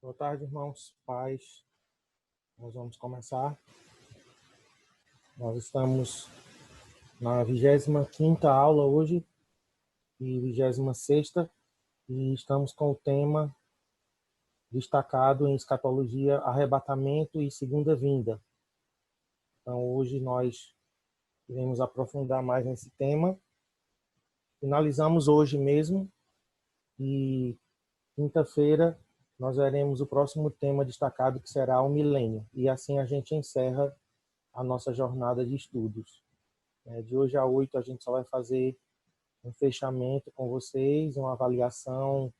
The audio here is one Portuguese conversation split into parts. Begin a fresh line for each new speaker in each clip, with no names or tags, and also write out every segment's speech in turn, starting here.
Boa tarde, irmãos, pais. Nós vamos começar. Nós estamos na 25ª aula hoje e 26ª e estamos com o tema destacado em escatologia, arrebatamento e segunda vinda. Então, hoje nós iremos aprofundar mais nesse tema. Finalizamos hoje mesmo e quinta-feira nós veremos o próximo tema destacado, que será o milênio. E assim a gente encerra a nossa jornada de estudos. De hoje a 8 a gente só vai fazer um fechamento com vocês, uma avaliação,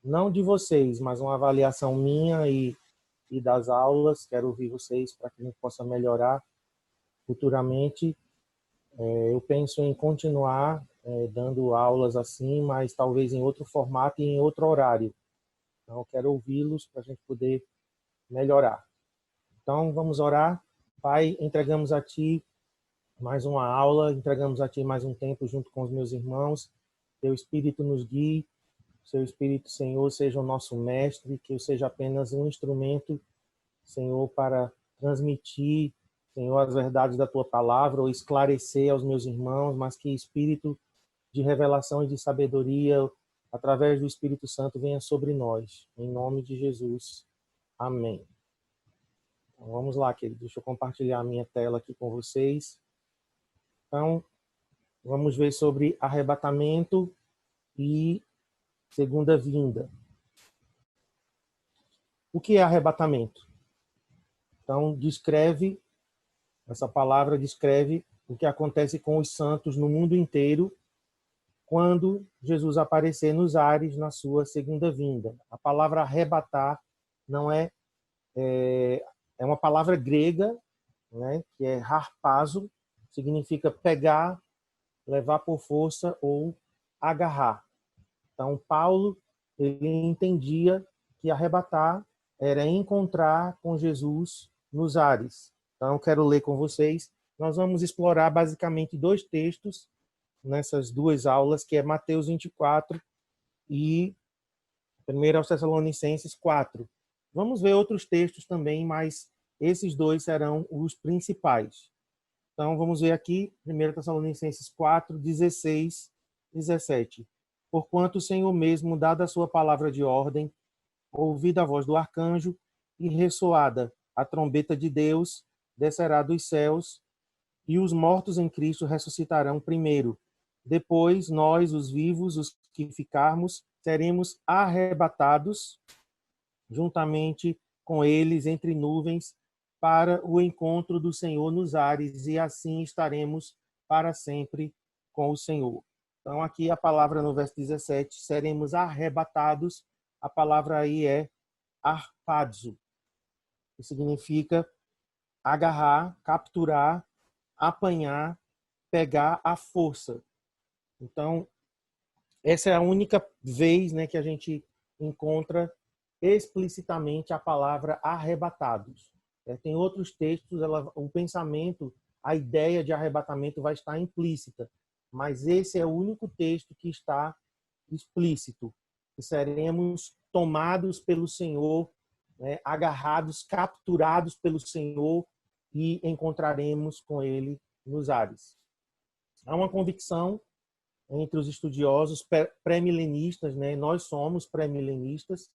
não de vocês, mas uma avaliação minha e das aulas. Quero ouvir vocês para que a gente possa melhorar futuramente. Eu penso em continuar dando aulas assim, mas talvez em outro formato e em outro horário. Então, eu quero ouvi-los para a gente poder melhorar. Então, vamos orar. Pai, entregamos a Ti mais uma aula, entregamos a Ti mais um tempo junto com os meus irmãos. Teu Espírito nos guie, Seu Espírito, Senhor, seja o nosso mestre, que eu seja apenas um instrumento, Senhor, para transmitir, Senhor, as verdades da Tua palavra ou esclarecer aos meus irmãos, mas que Espírito de revelação e de sabedoria, através do Espírito Santo, venha sobre nós. Em nome de Jesus. Amém. Então, vamos lá, querido. Deixa eu compartilhar a minha tela aqui com vocês. Então, vamos ver sobre arrebatamento e segunda vinda. O que é arrebatamento? Então, essa palavra descreve o que acontece com os santos no mundo inteiro quando Jesus aparecer nos ares na sua segunda vinda. A palavra arrebatar não é uma palavra grega, né, que é harpazo, significa pegar, levar por força ou agarrar. Então, Paulo, ele entendia que arrebatar era encontrar com Jesus nos ares. Então, eu quero ler com vocês. Nós vamos explorar basicamente dois textos nessas duas aulas, que é Mateus 24 e 1 Tessalonicenses 4. Vamos ver outros textos também, mas esses dois serão os principais. Então, vamos ver aqui, 1 Tessalonicenses 4, 16, 17. Porquanto o Senhor mesmo, dada a sua palavra de ordem, ouvida a voz do arcanjo e ressoada a trombeta de Deus, descerá dos céus, e os mortos em Cristo ressuscitarão primeiro. Depois, nós, os vivos, os que ficarmos, seremos arrebatados juntamente com eles entre nuvens para o encontro do Senhor nos ares, e assim estaremos para sempre com o Senhor. Então, aqui a palavra no verso 17, seremos arrebatados, a palavra aí é harpazo, que significa agarrar, capturar, apanhar, pegar à força. Então, essa é a única vez, né, que a gente encontra explicitamente a palavra arrebatados. Tem outros textos, o pensamento, a ideia de arrebatamento vai estar implícita, mas esse é o único texto que está explícito, que seremos tomados pelo Senhor, né, agarrados, capturados pelo Senhor e encontraremos com Ele nos ares. Há uma convicção entre os estudiosos pré-milenistas, né? Nós somos pré-milenistas.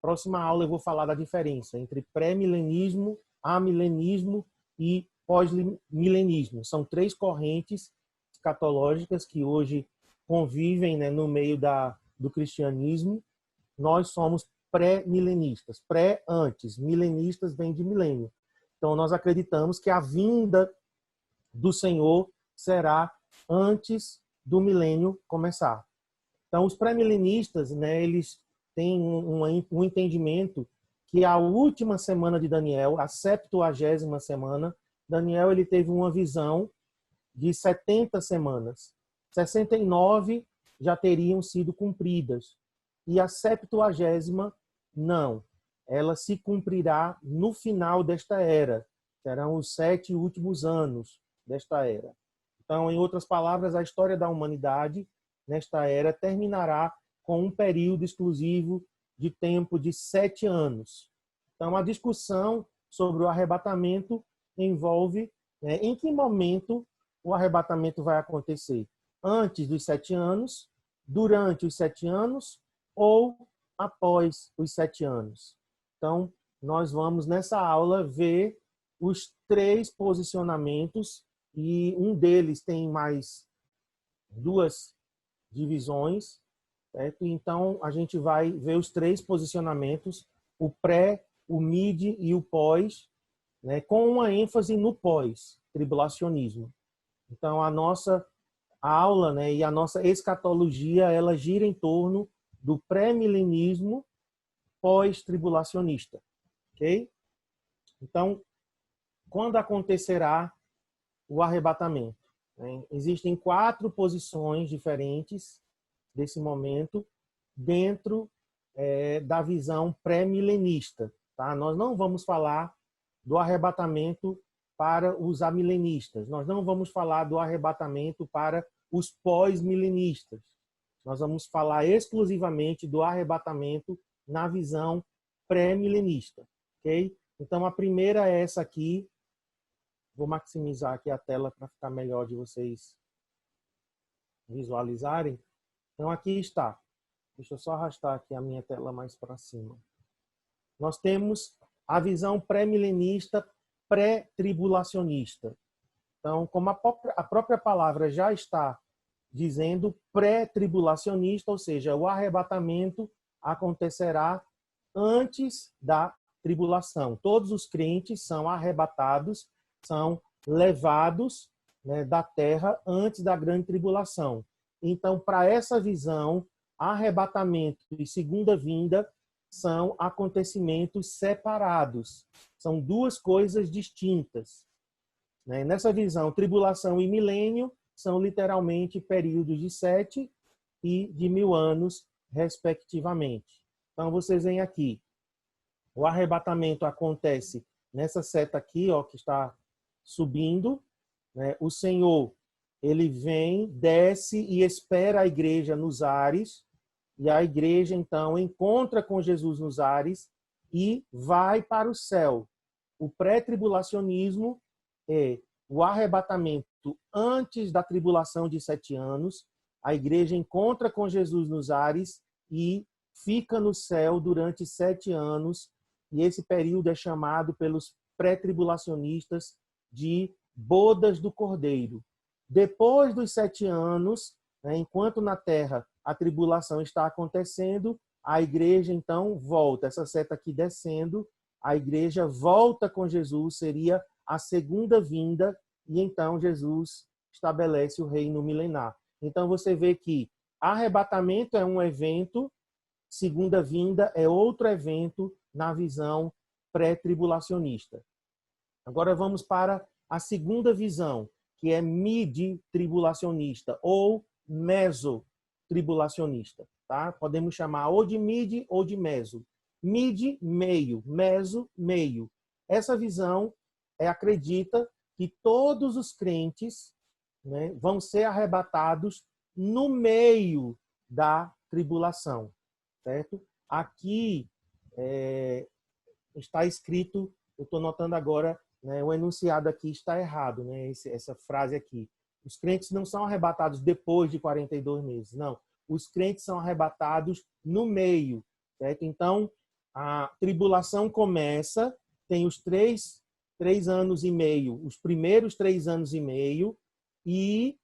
Próxima aula eu vou falar da diferença entre pré-milenismo, amilenismo e pós-milenismo. São três correntes escatológicas que hoje convivem, né, no meio do cristianismo. Nós somos pré-milenistas, pré-antes, milenistas vem de milênio. Então nós acreditamos que a vinda do Senhor será antes do milênio começar. Então os pré-milenistas, né, eles têm um entendimento que a última semana de Daniel, a 70ª semana, Daniel ele teve uma visão de 70 semanas. 69 já teriam sido cumpridas. E a 70ª, não. Ela se cumprirá no final desta era. Serão os 7 últimos anos desta era. Então, em outras palavras, a história da humanidade nesta era terminará com um período exclusivo de tempo de 7 anos. Então, a discussão sobre o arrebatamento envolve, né, em que momento o arrebatamento vai acontecer. Antes dos 7 anos, durante os 7 anos ou após os 7 anos. Então, nós vamos, nessa aula, ver os 3 posicionamentos, e um deles tem mais 2 divisões, certo? Então, a gente vai ver os 3 posicionamentos, o pré, o mid e o pós, né, com uma ênfase no pós-tribulacionismo. Então, a aula, né, e a nossa escatologia, ela gira em torno do pré-milenismo pós-tribulacionista. Ok? Então, quando acontecerá o arrebatamento? Existem 4 posições diferentes desse momento dentro da visão pré-milenista. Tá? Nós não vamos falar do arrebatamento para os amilenistas. Nós não vamos falar do arrebatamento para os pós-milenistas. Nós vamos falar exclusivamente do arrebatamento na visão pré-milenista. Ok? Então, a primeira é essa aqui. Vou maximizar aqui a tela para ficar melhor de vocês visualizarem. Então, aqui está. Deixa eu só arrastar aqui a minha tela mais para cima. Nós temos a visão pré-milenista, pré-tribulacionista. Então, como a própria palavra já está dizendo, pré-tribulacionista, ou seja, o arrebatamento acontecerá antes da tribulação. Todos os crentes são arrebatados, são levados, né, da terra antes da grande tribulação. Então, para essa visão, arrebatamento e segunda vinda são acontecimentos separados. São 2 coisas distintas. Né? Nessa visão, tribulação e milênio são literalmente períodos de 7 e de 1000 anos, respectivamente. Então, vocês veem aqui, o arrebatamento acontece nessa seta aqui, ó, que está subindo, né? O Senhor, ele vem, desce e espera a igreja nos ares, e a igreja, então, encontra com Jesus nos ares e vai para o céu. O pré-tribulacionismo é o arrebatamento antes da tribulação de 7 anos, a igreja encontra com Jesus nos ares e fica no céu durante 7 anos, e esse período é chamado pelos pré-tribulacionistas de bodas do Cordeiro. Depois dos 7 anos, né, enquanto na terra a tribulação está acontecendo, a igreja então volta, essa seta aqui descendo, a igreja volta com Jesus, seria a segunda vinda, e então Jesus estabelece o reino milenar. Então você vê que arrebatamento é um evento, segunda vinda é outro evento na visão pré-tribulacionista. Agora vamos para a segunda visão, que é mid-tribulacionista ou meso-tribulacionista. Tá? Podemos chamar ou de mid ou de meso. Mid, meio. Meso, meio. Essa visão acredita que todos os crentes, né, vão ser arrebatados no meio da tribulação. Certo? Aqui está escrito, eu estou notando agora, né, o enunciado aqui está errado, né, essa frase aqui. Os crentes não são arrebatados depois de 42 meses, não. Os crentes são arrebatados no meio, certo? Então, a tribulação começa, tem os 3 anos e meio, os primeiros 3 anos e meio, e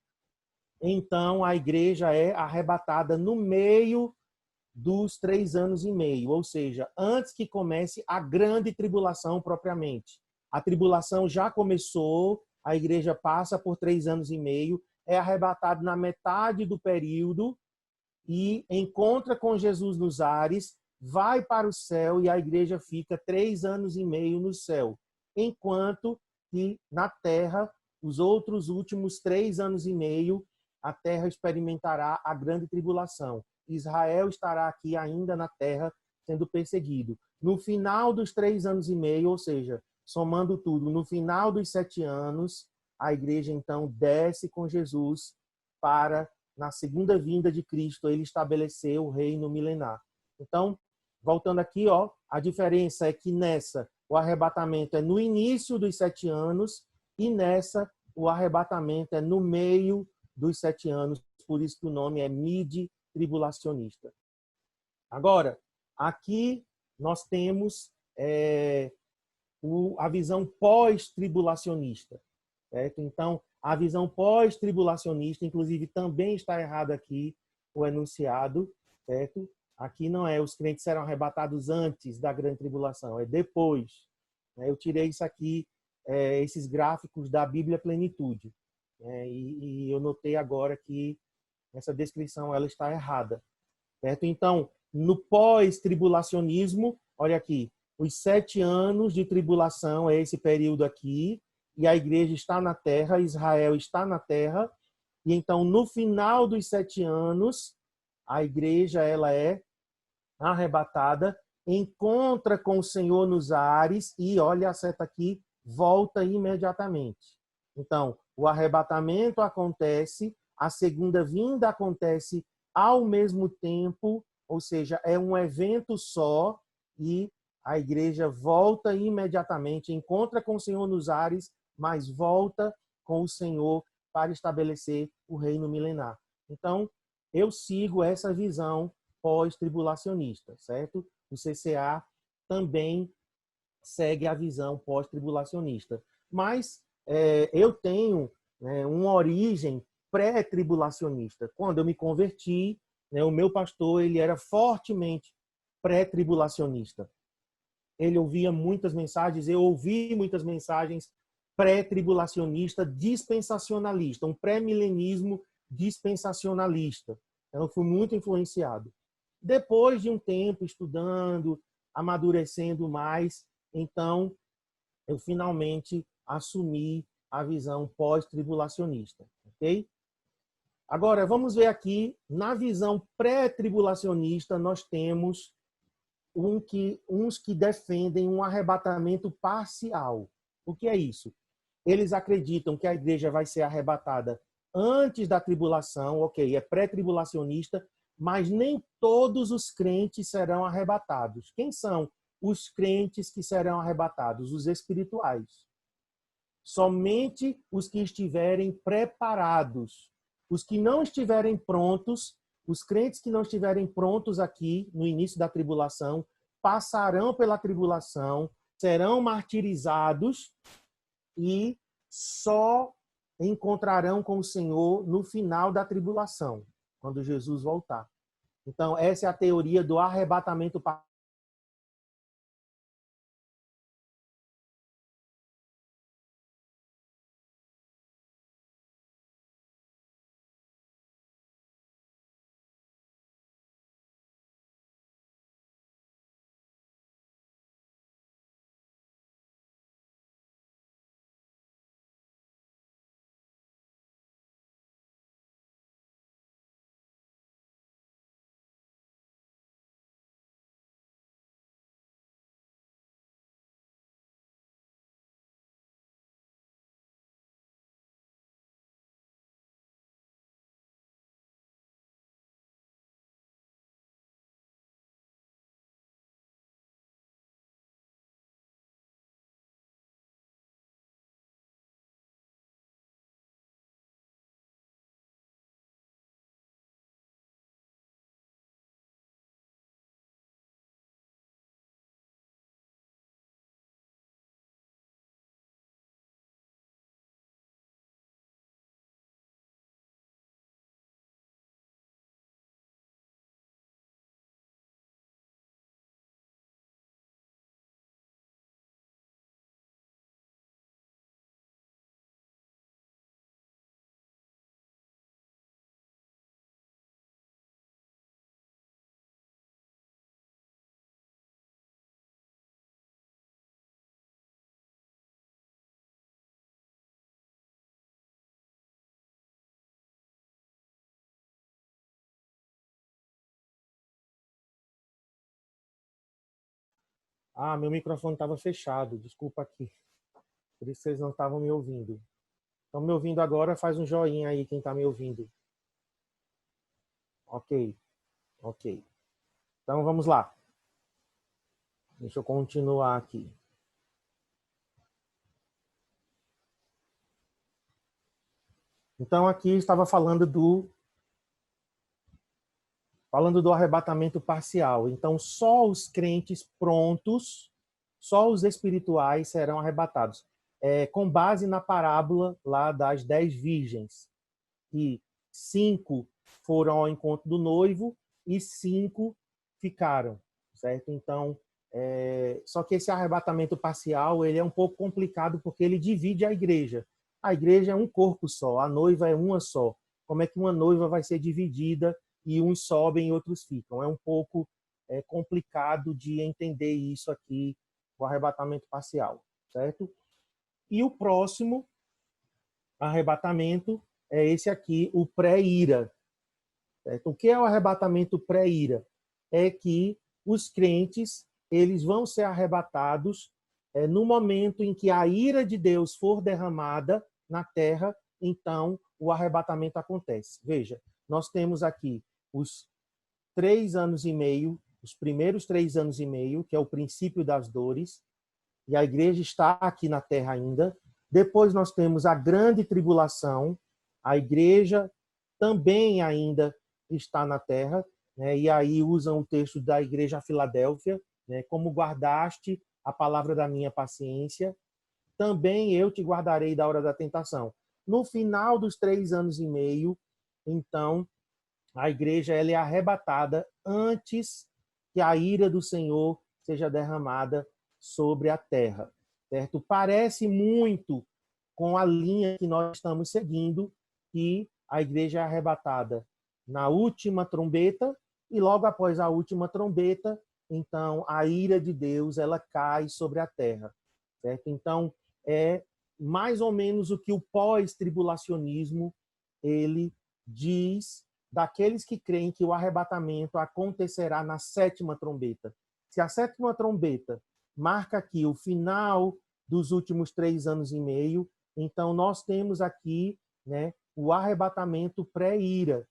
então a igreja é arrebatada no meio dos 3 anos e meio, ou seja, antes que comece a grande tribulação propriamente. A tribulação já começou, a igreja passa por 3 anos e meio, é arrebatado na metade do período e encontra com Jesus nos ares, vai para o céu e a igreja fica 3 anos e meio no céu, enquanto que na terra, os outros últimos 3 anos e meio, a terra experimentará a grande tribulação. Israel estará aqui ainda na terra sendo perseguido. No final dos 3 anos e meio, ou seja, somando tudo, no final dos 7 anos, a igreja então desce com Jesus para, na segunda vinda de Cristo, ele estabelecer o reino milenar. Então, voltando aqui, ó, a diferença é que nessa o arrebatamento é no início dos 7 anos e nessa o arrebatamento é no meio dos 7 anos, por isso que o nome é mid-tribulacionista. Agora, aqui nós temos a visão pós-tribulacionista, certo? Então, a visão pós-tribulacionista, inclusive, também está errado aqui o enunciado, certo? Aqui não é os crentes serão arrebatados antes da grande tribulação, é depois. Eu tirei isso aqui, esses gráficos da Bíblia Plenitude, e eu notei agora que essa descrição ela está errada, certo? Então, no pós-tribulacionismo, olha aqui, os 7 anos de tribulação é esse período aqui, e a igreja está na terra, Israel está na terra, e então no final dos 7 anos, a igreja ela é arrebatada, encontra com o Senhor nos ares e, olha a seta aqui, volta imediatamente. Então, o arrebatamento acontece, a segunda vinda acontece ao mesmo tempo, ou seja, é um evento só e a igreja volta imediatamente, encontra com o Senhor nos ares, mas volta com o Senhor para estabelecer o reino milenar. Então, eu sigo essa visão pós-tribulacionista, certo? O CCA também segue a visão pós-tribulacionista. Mas eu tenho uma origem pré-tribulacionista. Quando eu me converti, o meu pastor ele era fortemente pré-tribulacionista. Ele ouvia muitas mensagens, eu ouvi muitas mensagens pré-tribulacionista, dispensacionalista, um pré-milenismo dispensacionalista. Eu fui muito influenciado. Depois de um tempo estudando, amadurecendo mais, então eu finalmente assumi a visão pós-tribulacionista, ok? Agora, vamos ver aqui, na visão pré-tribulacionista, nós temos uns que defendem um arrebatamento parcial. O que é isso? Eles acreditam que a igreja vai ser arrebatada antes da tribulação, ok, é pré-tribulacionista, mas nem todos os crentes serão arrebatados. Quem são os crentes que serão arrebatados? Os espirituais. Somente os que estiverem preparados. Os que não estiverem prontos, os crentes que não estiverem prontos aqui no início da tribulação, passarão pela tribulação, serão martirizados e só encontrarão com o Senhor no final da tribulação, quando Jesus voltar. Então, essa é a teoria do arrebatamento parcial. Ah, meu microfone estava fechado, desculpa aqui. Por isso vocês não estavam me ouvindo. Estão me ouvindo agora? Faz um joinha aí quem está me ouvindo. Ok, ok. Então vamos lá. Deixa eu continuar aqui. Então, aqui estava falando do arrebatamento parcial. Então, só os crentes prontos, só os espirituais serão arrebatados. Com base na parábola lá das 10 virgens, que 5 foram ao encontro do noivo e 5 ficaram, certo? Então, só que esse arrebatamento parcial ele é um pouco complicado porque ele divide a igreja. A igreja é um corpo só, a noiva é uma só. Como é que uma noiva vai ser dividida e uns sobem e outros ficam? É um pouco complicado de entender isso aqui, o arrebatamento parcial, certo? E o próximo arrebatamento é esse aqui, o pré-ira. O que é o arrebatamento pré-ira? É que os crentes eles vão ser arrebatados no momento em que a ira de Deus for derramada na terra, então o arrebatamento acontece. Veja, nós temos aqui os 3 anos e meio, os primeiros 3 anos e meio, que é o princípio das dores, e a igreja está aqui na terra ainda. Depois nós temos a grande tribulação, a igreja também ainda está na terra, né? E aí usam o texto da igreja a Filadélfia, né? Como guardaste a palavra da minha paciência, também eu te guardarei da hora da tentação. No final dos 3 anos e meio, então, a igreja ela é arrebatada antes que a ira do Senhor seja derramada sobre a terra, certo? Parece muito com a linha que nós estamos seguindo, que a igreja é arrebatada na última trombeta e logo após a última trombeta, então a ira de Deus ela cai sobre a terra, certo? Então é mais ou menos o que o pós-tribulacionismo ele diz daqueles que creem que o arrebatamento acontecerá na 7ª trombeta. Se a 7ª trombeta marca aqui o final dos últimos 3 anos e meio, então nós temos aqui, né, o arrebatamento pré-ira.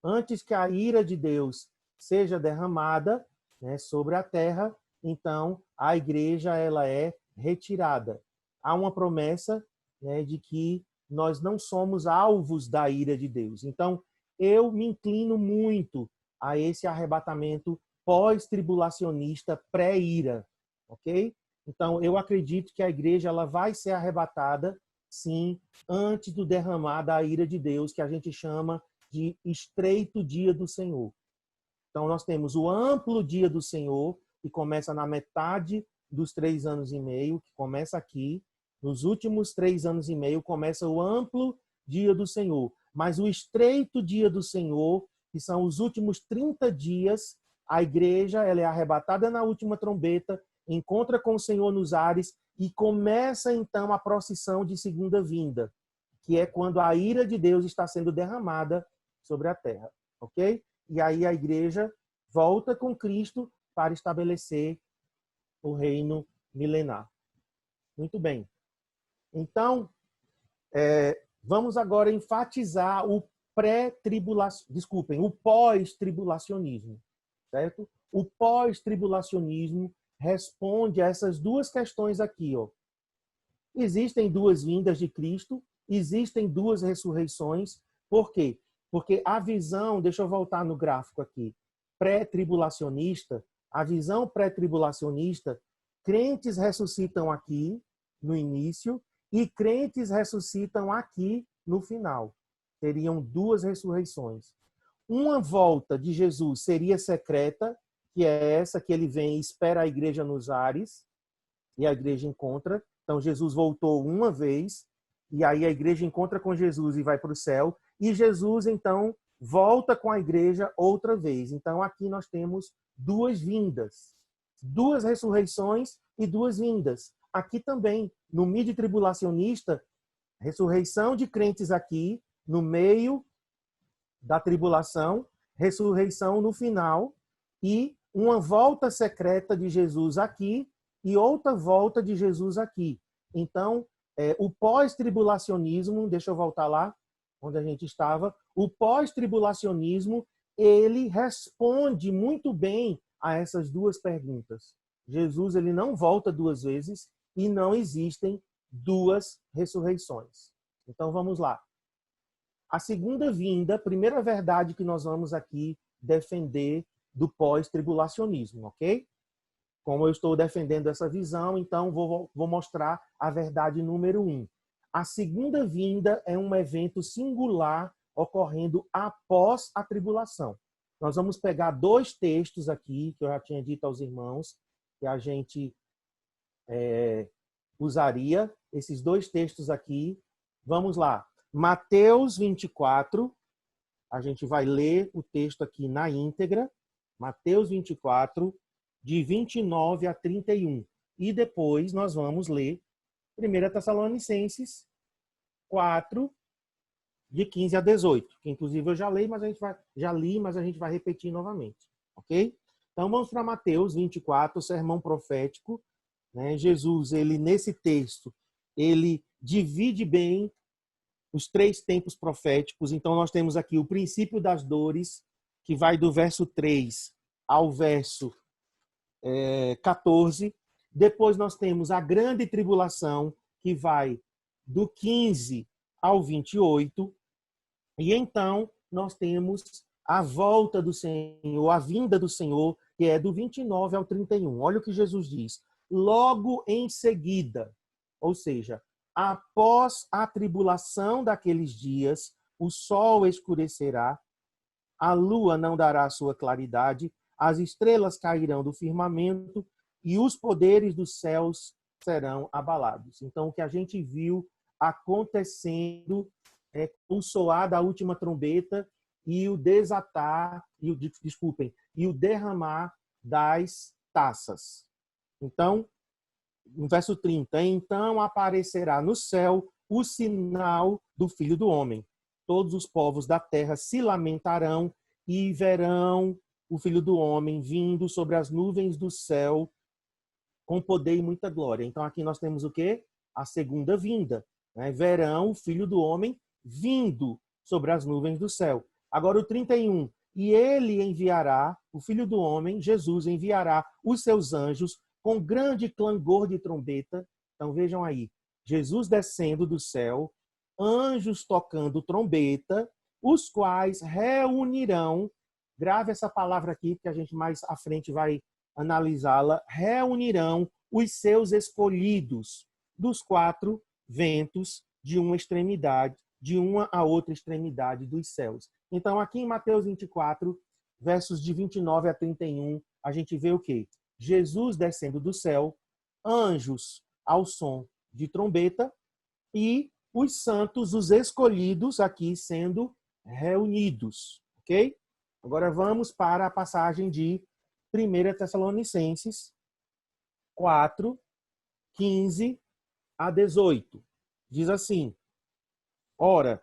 Antes que a ira de Deus seja derramada, né, sobre a terra, então a igreja ela é retirada. Há uma promessa, né, de que nós não somos alvos da ira de Deus. Então, eu me inclino muito a esse arrebatamento pós-tribulacionista pré-ira, ok? Então, eu acredito que a igreja ela vai ser arrebatada, sim, antes do derramar da ira de Deus, que a gente chama de estreito dia do Senhor. Então, nós temos o amplo dia do Senhor, que começa na metade dos 3 anos e meio, que começa aqui. Nos últimos 3 anos e meio começa o amplo dia do Senhor. Mas o estreito dia do Senhor, que são os últimos 30 dias, a igreja ela é arrebatada na última trombeta, encontra com o Senhor nos ares e começa então a procissão de segunda vinda, que é quando a ira de Deus está sendo derramada sobre a terra, ok? E aí a igreja volta com Cristo para estabelecer o reino milenar. Muito bem. Então, vamos agora enfatizar o o pós-tribulacionismo, certo? O pós-tribulacionismo responde a essas duas questões aqui, ó. Existem 2 vindas de Cristo, existem 2 ressurreições. Por quê? Porque a visão, deixa eu voltar no gráfico aqui, pré-tribulacionista, a visão pré-tribulacionista, crentes ressuscitam aqui no início e crentes ressuscitam aqui no final. Seriam 2 ressurreições. Uma volta de Jesus seria secreta, que é essa que ele vem e espera a igreja nos ares, e a igreja encontra. Então, Jesus voltou uma vez, e aí a igreja encontra com Jesus e vai para o céu, e Jesus, então, volta com a igreja outra vez. Então, aqui nós temos 2 vindas, 2 ressurreições e 2 vindas. Aqui também, no mid-tribulacionista, ressurreição de crentes aqui, no meio da tribulação, ressurreição no final, e uma volta secreta de Jesus aqui, e outra volta de Jesus aqui. Então, o pós-tribulacionismo, deixa eu voltar lá, onde a gente estava, o pós-tribulacionismo, ele responde muito bem a essas duas perguntas. Jesus ele não volta duas vezes e não existem duas ressurreições. Então vamos lá. A segunda vinda, primeira verdade que nós vamos aqui defender do pós-tribulacionismo, ok? Como eu estou defendendo essa visão, então vou mostrar a verdade número 1. A segunda vinda é um evento singular ocorrendo após a tribulação. Nós vamos pegar dois textos aqui, que eu já tinha dito aos irmãos, que a gente usaria. Esses dois textos aqui. Vamos lá. Mateus 24, a gente vai ler o texto aqui na íntegra. Mateus 24, de 29 a 31. E depois nós vamos ler 1 Tessalonicenses 4, de 15 a 18. Que inclusive eu já li, mas a gente vai repetir novamente. Ok? Então vamos para Mateus 24, o sermão profético. Né? Jesus, ele nesse texto, ele divide bem os três tempos proféticos. Então nós temos aqui o princípio das dores, que vai do verso 3 ao verso 14. Depois nós temos a grande tribulação, que vai do 15 ao 28. E então nós temos a volta do Senhor, a vinda do Senhor, que é do 29 ao 31. Olha o que Jesus diz. Logo em seguida, ou seja, após a tribulação daqueles dias, o sol escurecerá, a lua não dará sua claridade, as estrelas cairão do firmamento e os poderes dos céus serão abalados. Então, o que a gente viu acontecendo é o soar da última trombeta e o desatar, e o derramar das taças. Então, no verso 30, então aparecerá no céu o sinal do Filho do Homem. Todos os povos da terra se lamentarão e verão o Filho do Homem vindo sobre as nuvens do céu com poder e muita glória. Então aqui nós temos o quê? A segunda vinda. Né? Verão o Filho do Homem vindo sobre as nuvens do céu. Agora o 31. E ele enviará, o Filho do Homem, Jesus, enviará os seus anjos com grande clangor de trombeta. Então vejam aí, Jesus descendo do céu, anjos tocando trombeta, os quais reunirão, grave essa palavra aqui, porque a gente mais à frente vai analisá-la, reunirão os seus escolhidos dos quatro ventos de uma extremidade, de uma a outra extremidade dos céus. Então aqui em Mateus 24, versos de 29 a 31, a gente vê o quê? Jesus descendo do céu, anjos ao som de trombeta e os santos, os escolhidos aqui sendo reunidos, ok? Agora vamos para a passagem de 1 Tessalonicenses 4, 15 a 18. Diz assim: Ora,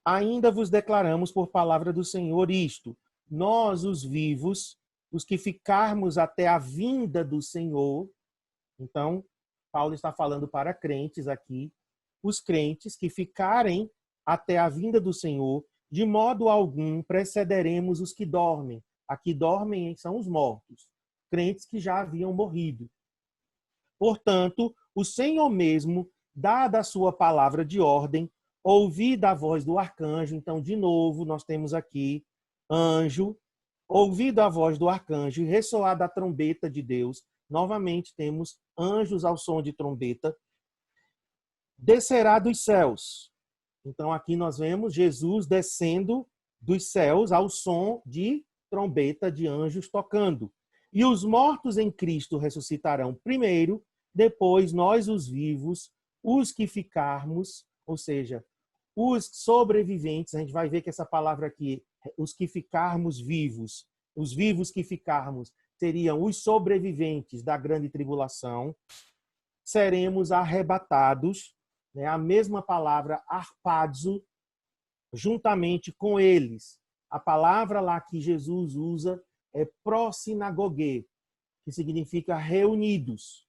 ainda vos declaramos por palavra do Senhor isto, nós os vivos, os que ficarmos até a vinda do Senhor. Então, Paulo está falando para crentes aqui, os crentes que ficarem até a vinda do Senhor, de modo algum precederemos os que dormem. Aqui dormem são os mortos, crentes que já haviam morrido. Portanto, o Senhor mesmo, dada a sua palavra de ordem, ouvida a voz do arcanjo. Então, de novo, nós temos aqui anjo, ouvido a voz do arcanjo e ressoada a trombeta de Deus. Novamente temos anjos ao som de trombeta. Descerá dos céus. Então aqui nós vemos Jesus descendo dos céus ao som de trombeta de anjos tocando. E os mortos em Cristo ressuscitarão primeiro, depois nós os vivos, os que ficarmos, ou seja, os sobreviventes. A gente vai ver que essa palavra aqui, os que ficarmos vivos, os vivos que ficarmos, seriam os sobreviventes da grande tribulação, seremos arrebatados, né? A mesma palavra arpazo, juntamente com eles. A palavra lá que Jesus usa é prosinagogue, que significa reunidos.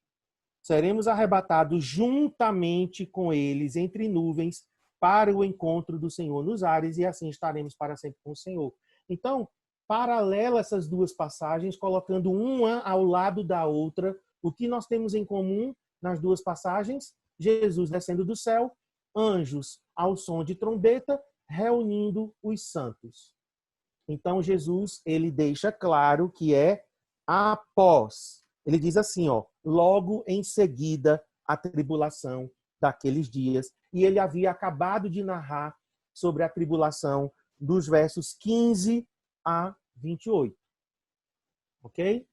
Seremos arrebatados juntamente com eles entre nuvens para o encontro do Senhor nos ares, e assim estaremos para sempre com o Senhor. Então, paralela essas duas passagens, colocando uma ao lado da outra. O que nós temos em comum nas duas passagens? Jesus descendo do céu, anjos ao som de trombeta, reunindo os santos. Então, Jesus, ele deixa claro que é após. Ele diz assim, logo em seguida a tribulação daqueles dias. E ele havia acabado de narrar sobre a tribulação dos versos 15 a 28. Ok?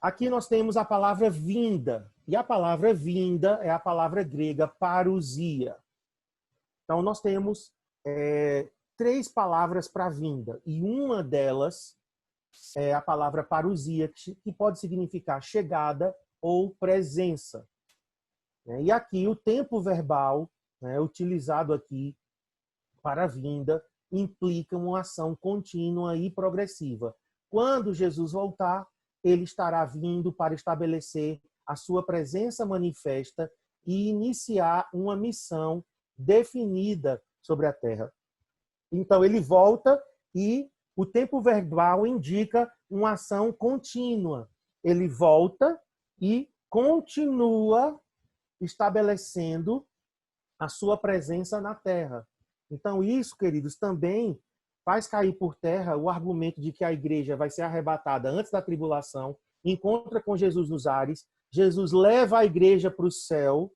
Aqui nós temos a palavra vinda. E a palavra vinda é a palavra grega parousia. Então, nós temos 3 palavras para vinda. E uma delas é a palavra parousia, que pode significar chegada ou presença. E aqui o tempo verbal, utilizado aqui para a vinda, implica uma ação contínua e progressiva. Quando Jesus voltar, ele estará vindo para estabelecer a sua presença manifesta e iniciar uma missão definida sobre a terra. Então, ele volta e o tempo verbal indica uma ação contínua. Ele volta e continua estabelecendo a sua presença na terra. Então, isso, queridos, também faz cair por terra o argumento de que a igreja vai ser arrebatada antes da tribulação, encontra com Jesus nos ares, Jesus leva a igreja para o céu,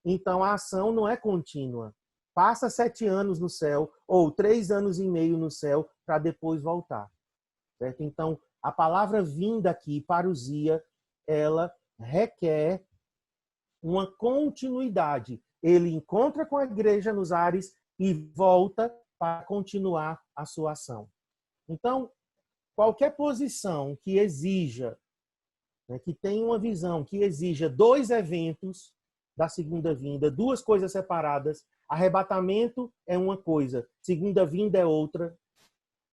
então a ação não é contínua. Passa 7 anos no céu, ou 3 anos e meio no céu, para depois voltar. Certo? Então, a palavra vinda aqui, parousia, ela requer uma continuidade. Ele encontra com a igreja nos ares e volta para continuar a sua ação. Então, qualquer posição que exija, que tenha uma visão, que exija 2 eventos da segunda vinda, 2 coisas separadas, arrebatamento é uma coisa, segunda vinda é outra.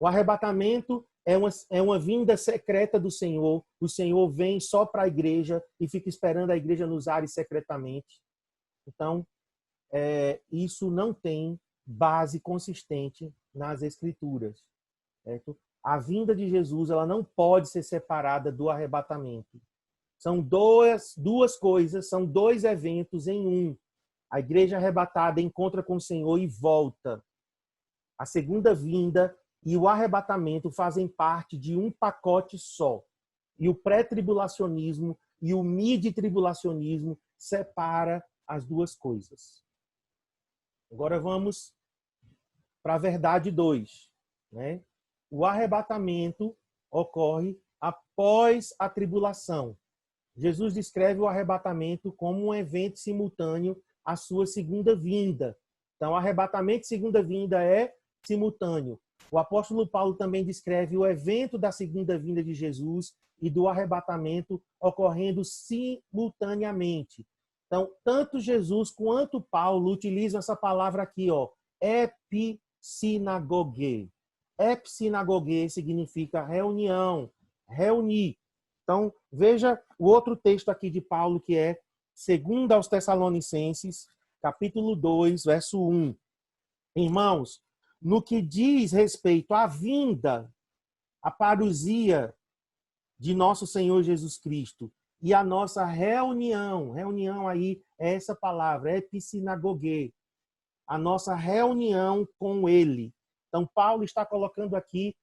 O arrebatamento é uma vinda secreta do Senhor. O Senhor vem só para a igreja e fica esperando a igreja nos ares secretamente. Então, isso não tem base consistente nas Escrituras. Certo? A vinda de Jesus, ela não pode ser separada do arrebatamento. São duas coisas, são 2 eventos em um. A igreja arrebatada encontra com o Senhor e volta. A segunda vinda e o arrebatamento fazem parte de um pacote só. E o pré-tribulacionismo e o mid-tribulacionismo separa as 2 coisas. Agora vamos para a verdade 2. O arrebatamento ocorre após a tribulação. Jesus descreve o arrebatamento como um evento simultâneo à sua segunda vinda. Então, arrebatamento e segunda vinda é simultâneo. O apóstolo Paulo também descreve o evento da segunda vinda de Jesus e do arrebatamento ocorrendo simultaneamente. Então, tanto Jesus quanto Paulo utilizam essa palavra aqui, epissinagoge. Epissinagoge significa reunião, reunir. Então, veja o outro texto aqui de Paulo, que é 2 aos Tessalonicenses, capítulo 2, verso 1. Irmãos, no que diz respeito à vinda, à parousia de nosso Senhor Jesus Cristo e a nossa reunião aí é essa palavra, epissinagoge, a nossa reunião com Ele. Então, Paulo está colocando aqui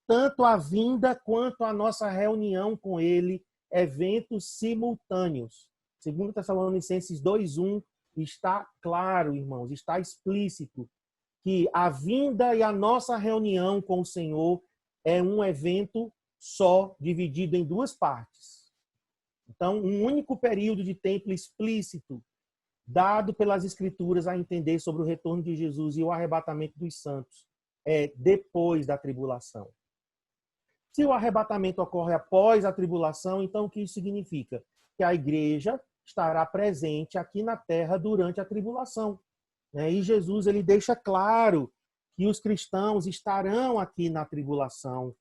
tanto a vinda quanto a nossa reunião com Ele, eventos simultâneos. 2 Tessalonicenses 2:1 está claro, irmãos, está explícito que a vinda e a nossa reunião com o Senhor é um evento só, dividido em 2 partes. Então, um único período de tempo explícito, dado pelas Escrituras a entender sobre o retorno de Jesus e o arrebatamento dos santos, é depois da tribulação. Se o arrebatamento ocorre após a tribulação, então o que isso significa? Que a igreja estará presente aqui na terra durante a tribulação. E Jesus ele deixa claro que os cristãos estarão aqui na tribulação,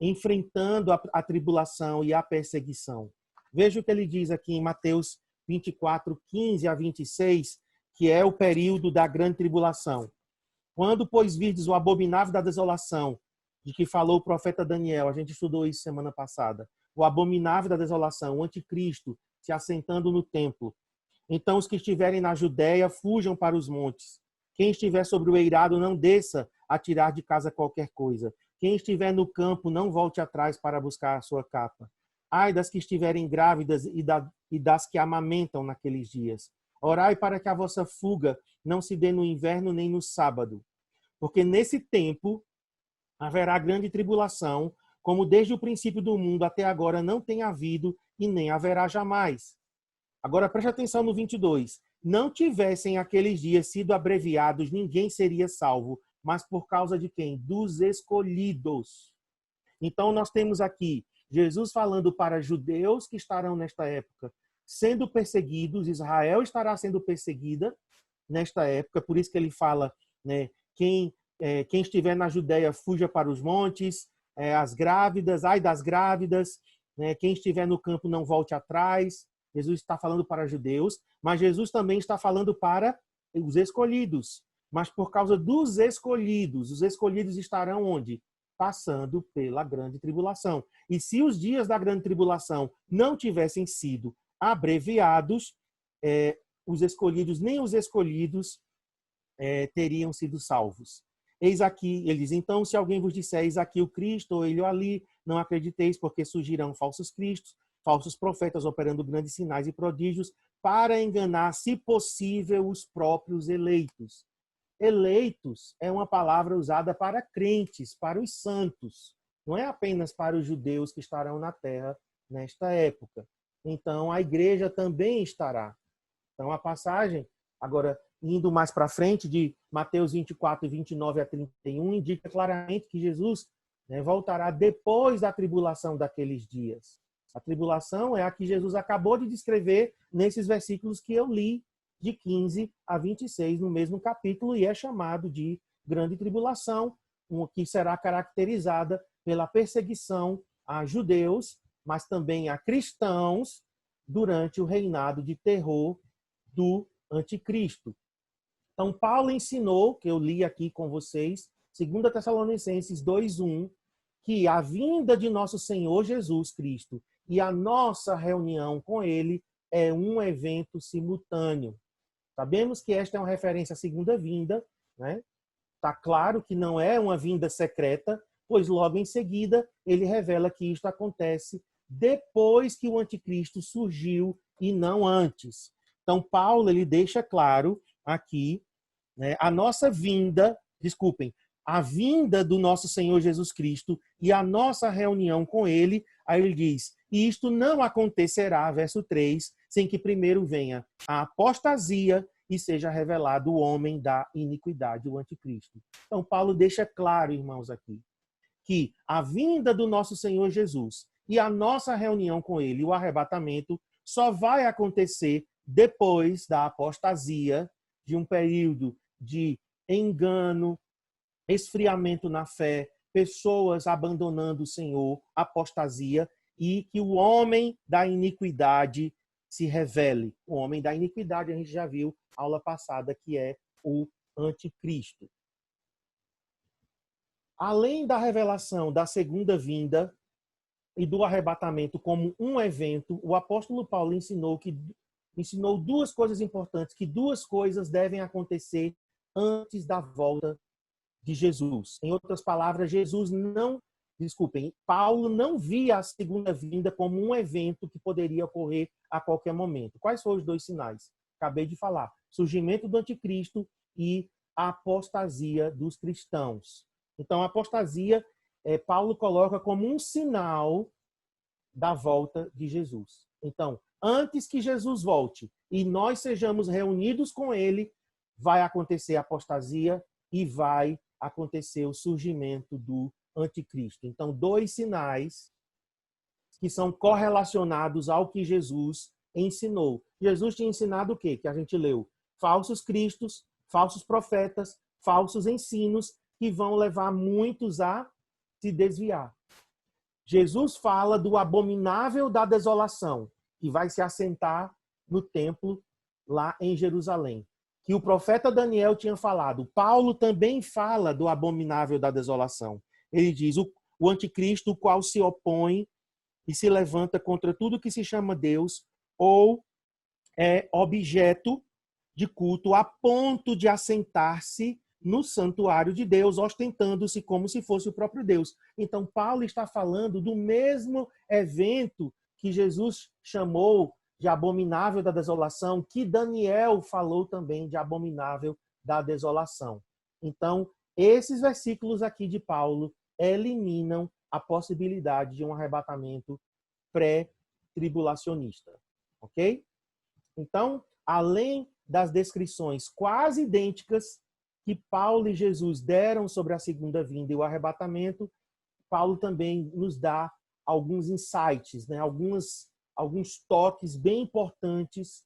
enfrentando a tribulação e a perseguição. Veja o que ele diz aqui em Mateus 24, 15 a 26, que é o período da grande tribulação. Quando, pois, virdes o abominável da desolação, de que falou o profeta Daniel, a gente estudou isso semana passada, o abominável da desolação, o anticristo, se assentando no templo. Então os que estiverem na Judéia fujam para os montes. Quem estiver sobre o eirado não desça a tirar de casa qualquer coisa. Quem estiver no campo não volte atrás para buscar a sua capa. Ai das que estiverem grávidas e das que amamentam naqueles dias. Orai para que a vossa fuga não se dê no inverno nem no sábado. Porque nesse tempo haverá grande tribulação, como desde o princípio do mundo até agora não tem havido e nem haverá jamais. Agora preste atenção no 22. Não tivessem aqueles dias sido abreviados, ninguém seria salvo. Mas por causa de quem? Dos escolhidos. Então nós temos aqui Jesus falando para judeus que estarão nesta época sendo perseguidos. Israel estará sendo perseguida nesta época. Por isso que ele fala, né, quem estiver na Judéia, fuja para os montes. As grávidas, ai das grávidas. Né, quem estiver no campo, não volte atrás. Jesus está falando para judeus, mas Jesus também está falando para os escolhidos. Mas por causa dos escolhidos, os escolhidos estarão onde? Passando pela grande tribulação. E se os dias da grande tribulação não tivessem sido abreviados, os escolhidos, nem os escolhidos teriam sido salvos. Eis aqui, ele diz, então, se alguém vos disser, eis aqui o Cristo, ou ele ou ali, não acrediteis, porque surgirão falsos cristos, falsos profetas operando grandes sinais e prodígios para enganar, se possível, os próprios eleitos. Eleitos é uma palavra usada para crentes, para os santos. Não é apenas para os judeus que estarão na terra nesta época. Então, a igreja também estará. Então, a passagem, agora, indo mais para frente, de Mateus 24, 29 a 31, indica claramente que Jesus voltará depois da tribulação daqueles dias. A tribulação é a que Jesus acabou de descrever nesses versículos que eu li, de 15 a 26, no mesmo capítulo, e é chamado de grande tribulação, que será caracterizada pela perseguição a judeus, mas também a cristãos, durante o reinado de terror do anticristo. Então, Paulo ensinou, que eu li aqui com vocês, 2 Tessalonicenses 2:1, que a vinda de nosso Senhor Jesus Cristo e a nossa reunião com ele é um evento simultâneo. Sabemos que esta é uma referência à segunda vinda, né? Está claro que não é uma vinda secreta, pois logo em seguida ele revela que isto acontece depois que o anticristo surgiu e não antes. Então, Paulo ele deixa claro aqui, né, a nossa vinda, a vinda do nosso Senhor Jesus Cristo e a nossa reunião com ele. Aí ele diz, e isto não acontecerá, verso 3, sem que primeiro venha a apostasia e seja revelado o homem da iniquidade, o anticristo. Então, Paulo deixa claro, irmãos, aqui, que a vinda do nosso Senhor Jesus e a nossa reunião com ele, o arrebatamento, só vai acontecer depois da apostasia, de um período de engano, esfriamento na fé, pessoas abandonando o Senhor, apostasia, e que o homem da iniquidade se revele. O homem da iniquidade, a gente já viu aula passada, que é o anticristo. Além da revelação da segunda vinda e do arrebatamento como um evento, o apóstolo Paulo ensinou duas coisas importantes, que duas coisas devem acontecer antes da volta de Jesus. Em outras palavras, Paulo não via a segunda vinda como um evento que poderia ocorrer a qualquer momento. Quais foram os dois sinais? Acabei de falar. Surgimento do anticristo e a apostasia dos cristãos. Então, a apostasia, Paulo coloca como um sinal da volta de Jesus. Então, antes que Jesus volte e nós sejamos reunidos com ele, vai acontecer a apostasia e vai acontecer o surgimento do anticristo. Então, dois sinais que são correlacionados ao que Jesus ensinou. Jesus tinha ensinado o quê? Que a gente leu. Falsos cristos, falsos profetas, falsos ensinos que vão levar muitos a se desviar. Jesus fala do abominável da desolação, que vai se assentar no templo lá em Jerusalém. que o profeta Daniel tinha falado. Paulo também fala do abominável da desolação. Ele diz, o anticristo, o qual se opõe e se levanta contra tudo que se chama Deus ou é objeto de culto a ponto de assentar-se no santuário de Deus, ostentando-se como se fosse o próprio Deus. Então, Paulo está falando do mesmo evento que Jesus chamou de abominável da desolação, que Daniel falou também de abominável da desolação. Então, esses versículos aqui de Paulo eliminam a possibilidade de um arrebatamento pré-tribulacionista. Ok? Então, além das descrições quase idênticas que Paulo e Jesus deram sobre a segunda vinda e o arrebatamento, Paulo também nos dá alguns insights, né? alguns toques bem importantes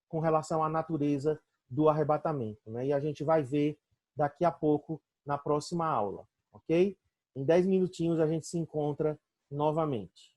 com relação à natureza do arrebatamento. Né? E a gente vai ver daqui a pouco na próxima aula. Ok? Em 10 minutinhos a gente se encontra novamente.